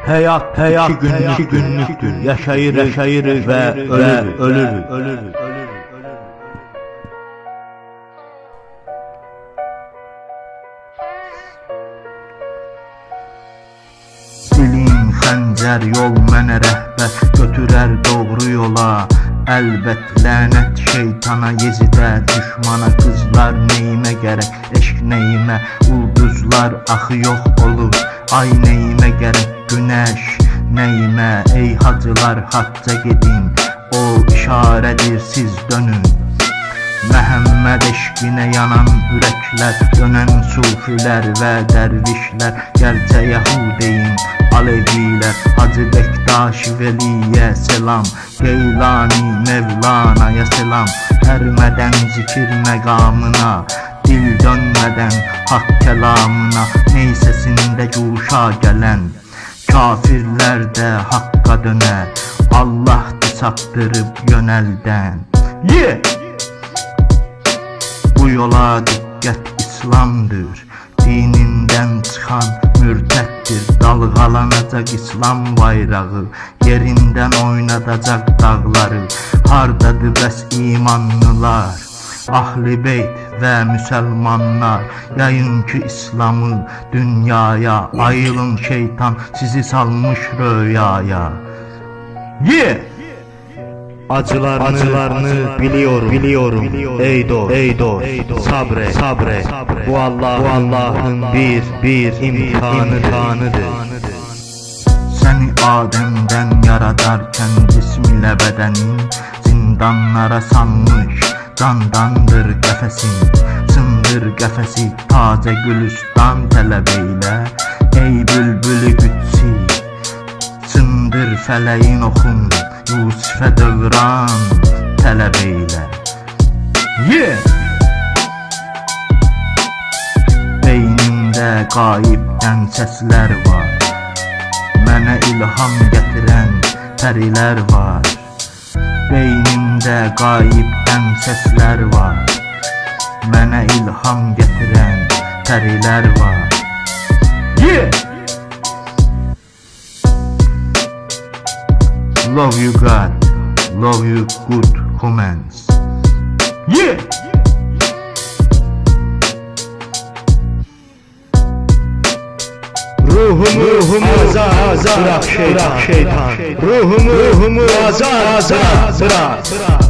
Hayat iki günlüktür. Yaşayırız ve ölürüz. İlim xəncər yol mənə rəhbər götürər doğru yola. Əlbət lənət şeytana, Yezidə, düşmana. Qızlar neyimə gərək, eşq neyimə, ulduzlar axı yox olur. Ay neyimə gərək, günəş neyimə. Ey hacılar hacca gedin, o işarədir, siz dönün. Məhəmməd eşqinə yanan ürəklər, dönən sufilər və dərvişlər. Gəlcə Yahudeyin Alevilər, Hacı Bektaşi Veliyə selam, Geylani Mevlana'ya selam. Ərmədən zikir məqamına, dil dönmədən haqq kəlamına. Neysəsində guşa gələn kafirlər də haqqa dönər. Allah'tı saptırıb yönəldən. Bu yola diqqət, İslamdır. Dinindən çıxan mürtəddir. Dalğalanacaq İslam bayrağı, yerindən oynadacaq dağları. Hardadır bəs imanlılar, Ahl-i Beyt və müsəlmanlar? Yayın ki İslamı dünyaya, ayılın şeytan sizi salmış rüyaya. Acılarını biliyorum. Ey dost, sabret. Bu Allah'ın bir imtihanıdır. Səni Adəmdən yaradarkən cism ilə bədənin zindanlara salmış. Candandır qəfəsin, sındır qəfəsi, tacə gülüstan tələb eylə. Ey bülbülü qüdsi, sındır fələyin oxun, Yusifə dövran tələb eylə. Beynimdə qayibdən səslər var, mənə ilham gətirən pərilər var. Beynimdə qayibdən səslər var, mənə ilham gətirən pərilər var. Love you God, love you good humans. Ruhumu azad bırak şeytan. Ruhumu azad bırak.